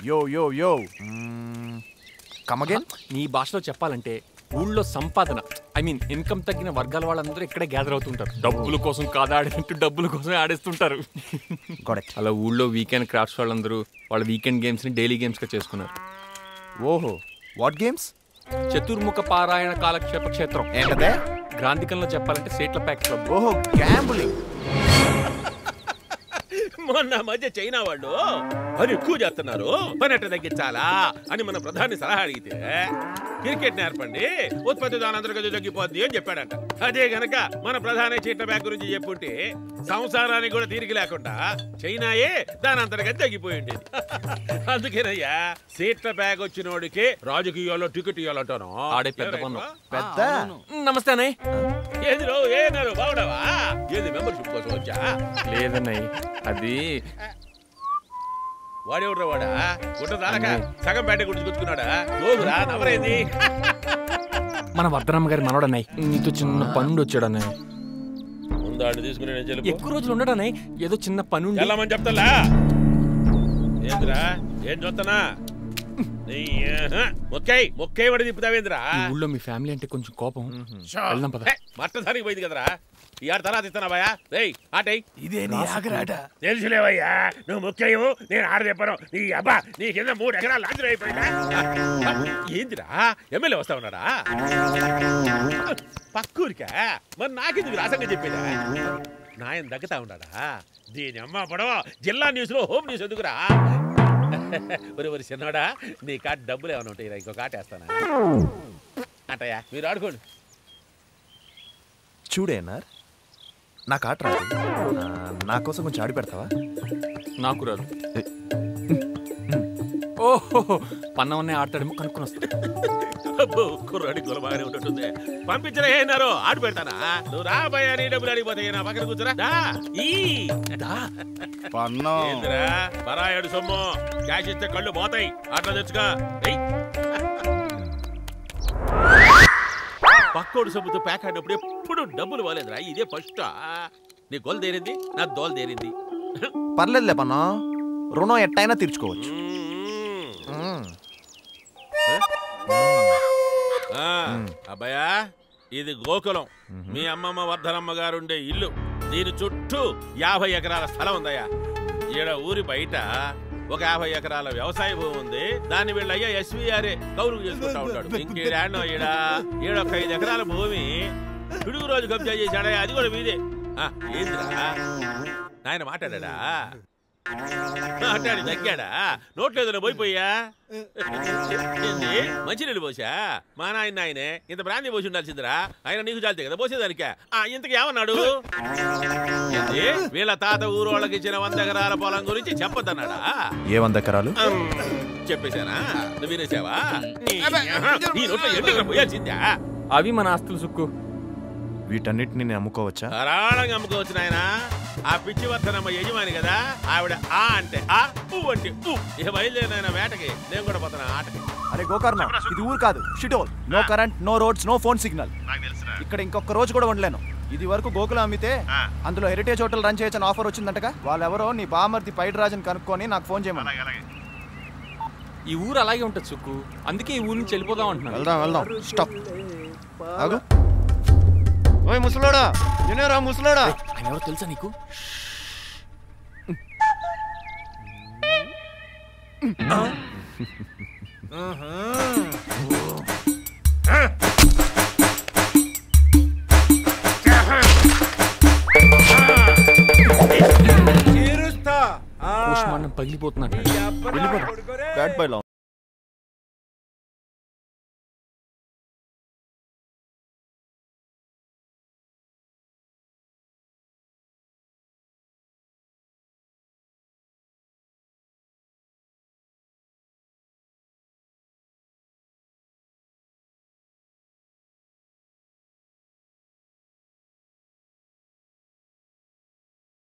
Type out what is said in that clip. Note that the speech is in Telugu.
యో యో యో కమ్ అగైన్. నీ భాషలో చెప్పాలంటే ఊళ్ళో సంపాదన ఇన్కమ్ తగ్గిన వర్గాల వాళ్ళందరూ ఇక్కడే గ్యాదర్ అవుతుంటారు. డబ్బుల కోసం కాదు ఆడినట్టు డబ్బుల కోసం ఆడేస్తుంటారు. అలా ఊళ్ళో వీకెండ్ క్రాఫ్ట్స్ వాళ్ళందరూ వాళ్ళ వీకెండ్ గేమ్స్ని డైలీ గేమ్స్గా చేసుకున్నారు. ఓహో, వాట్ గేమ్స్? చతుర్ముఖ పారాయణ కాలక్షేప క్షేత్రం. ఏంటదే? గ్రాంధికంలో చెప్పాలంటే సేట్ల ప్యాక్ క్లబ్. ఓహో, గ్యాంబ్లింగ్. మొన్న మధ్య చైనా వాళ్ళు పని ఎక్కువ చేస్తున్నారు, పని ఎట్ట తగ్గించాలా అని మన ప్రధాని సలహా అడిగితే క్రికెట్ నేర్పండి, ఉత్పత్తి దాని అంతర్గతి తగ్గిపోద్ది అని చెప్పాడంట. అదే గనక మన ప్రధాని చీట్ల బ్యాగ్ గురించి చెప్పుంటే సంసారానికి కూడా తీరిక లేకుండా చైనాయే దాని అంతర్గతి తగ్గిపోయి ఉండేది. అందుకేనయ్యా సీట్ల బ్యాగ్ వచ్చినోడికి రాజకీయాల్లో టికెట్ ఇవ్వాలంటాను. ఆడే పెద్ద పన్ను. పెద్ద నమస్తే అన్నయ్య. ఏదిరో ఏనారు బాగున్నావా? ఏది మెంబర్షిప్ కోసం వచ్చా? లేదన్నయ్య, అది వాడేవుడ్రా వాడా గుట్ట దానక సగం బయట గుర్తుకొచ్చుకున్నాడా? లోగురా నవరేది? మన వర్ధనమ్మ గారి మనోడన్నయ్య. నీతో చిన్న పనుండి వచ్చాడు అన్నయ్య. ముందాడు తీసుకుని ఎక్కువ రోజులు ఉండడు అన్నయ్య, ఏదో చిన్న పనుండి వెళ్ళమని చెప్తాలా? ఏంద్రా ఏం చూస్తానా? మొక్కే వాడి తిప్పుతావేంద్రా? ఊళ్ళో మీ ఫ్యామిలీ అంటే కొంచెం కోపం. వెళ్దాం పద. మట్టదానికి పోయింది కదరా. ఈ ఆడ తర్వాత ఇస్తానావయ్యా? రేయ్ ఆటై. ఇదే నీ ఆగరాట. తెలుసులేవయ్యా, నువ్వు ముఖ్యము నేను ఆడ చెప్పను. నీ అబ్బా నీ కింద 3 ఎకరాలు లాంఛనం అయిపోయిందా? ఏందిరా ఎమ్మెల్యే వస్తా ఉన్నాడా? పక్కూరికా? మరి నాకెందుకు రాసంగా చెప్పేదా? నాయన దగ్గతా ఉన్నాడా? దీని అమ్మ పడవ జిల్లా న్యూస్ లో హోమ్ న్యూస్ ఎందుకురా? ఒరి చిన్నోడా, నీ కాట డబ్బులు ఏమైనా ఉంటాయి? ఇంకో కాట వేస్తానా? అంటయ్యా మీరు ఆడుకోండి. చూడేనార్, నాకు ఆట రాదు. నా కోసం కొంచెం ఆడి పెడతావా? నాకు రాదు. ఓహో, పన్నవన్నే ఆడతాడేమో కనుక్కొని వస్తా. కుర్రాడి గుల బాగానే ఉంటుంటుంది. పంపించరా ఏనారో ఆడు పెడతానా? నువ్వు రాబోయా, నీ డబ్బులు అడిగిపోతాయి. నా పక్కన కూర్చోరా. ఏందిరా పరాయాడు సొమ్ము, క్యాష్ ఇస్తే కళ్ళు పోతాయి. అట్లా తెచ్చుగా. పక్కోడు సొమ్ముతో ప్యాక్ ఆడినప్పుడు ఎప్పుడు డబ్బులు పోలేదురా. ఇదే ఫస్ట్. నీ గోల్ దేరింది, నా దోల్ దేరింది. పర్లేదులే పన్నా, రుణం ఎట్టయినా తీర్చుకోవచ్చు. అబ్బాయా, ఇది గోకులం. మీ అమ్మమ్మ వర్ధనమ్మ గారుండే ఇల్లు. దీని చుట్టూ 50 ఎకరాల స్థలం ఉందయ్యా. ఈడ ఊరి బయట ఒక 50 ఎకరాల వ్యవసాయ భూమి ఉంది. దాన్ని వీళ్ళయ్యా ఎస్వీఆర్ఏ కౌలు చేసుకుంటా ఉంటాడు. ఇంకేడానో ఈడొక 5 ఎకరాల భూమి పిడుగు రోజు కబ్జా చేశాడా, అది కూడా మీదే. ఏందిరా నాయన మాట్లాడా? మాట్లాడి తగ్గాడా? నోట్లేదో పోయిపోయా? మంచినీళ్ళు పోసా? మా నాయనే ఇంత బ్రాంతి పోసి ఉండాల్సిందిరా. ఆయన నీకు చాలితే కదా పోసేదానికే. ఇంతకు ఏమన్నాడు? వీళ్ళ తాత ఊరు వాళ్ళకి ఇచ్చిన 100 ఎకరాల పొలం గురించి చెప్పొద్దన్నాడా? ఏ 100 ఎకరాలు? చెప్పేశానా? నువ్వు వినేసావా? నీ నోట్లో ఎండుగా పోయాల్సిందా? అవి మన ఆస్తులు సుక్కు. వీటన్నిటిని నేను అమ్ముకోవచ్చా? ధారాళంగా అమ్ముకోవచ్చు నాయన. ఆ పిచ్చి వర్ధనమ్మ యజమాని కదా ఆవిడ. ఆ అంటే ఆ, ఊ అంటే ఊ. ఇక బయలుదేరిన వేటకి నేను కూడా పోతున్నా ఆటకి. అరే గోకర్ణ, ఇది ఊరు కాదు, షిటోల్. No current, no roads, no phone signal. ఇక్కడ ఇంకొక రోజు కూడా ఉండలేను. ఇది వరకు గోకులం అమ్మితే అందులో హెరిటేజ్ హోటల్ రన్ చేయొచ్చని ఆఫర్ వచ్చిందంటగా. వాళ్ళెవరో నీ బామర్ది పైడి రాజుని కనుక్కొని నాకు ఫోన్ చేయమని. ఈ ఊరు అలాగే ఉంటుంది సుక్కు, అందుకే ఈ ఊరి నుంచి వెళ్ళిపోదాం అంటున్నాను. వెళ్దాం. స్టాప్. ఆగు. ఓయ్ ముసలోడా, నేనేరా ముసలోడా. ఆయన ఎవరో తెలుసా నీకు? పగిలిపోతున్నట్టు. Bad bye.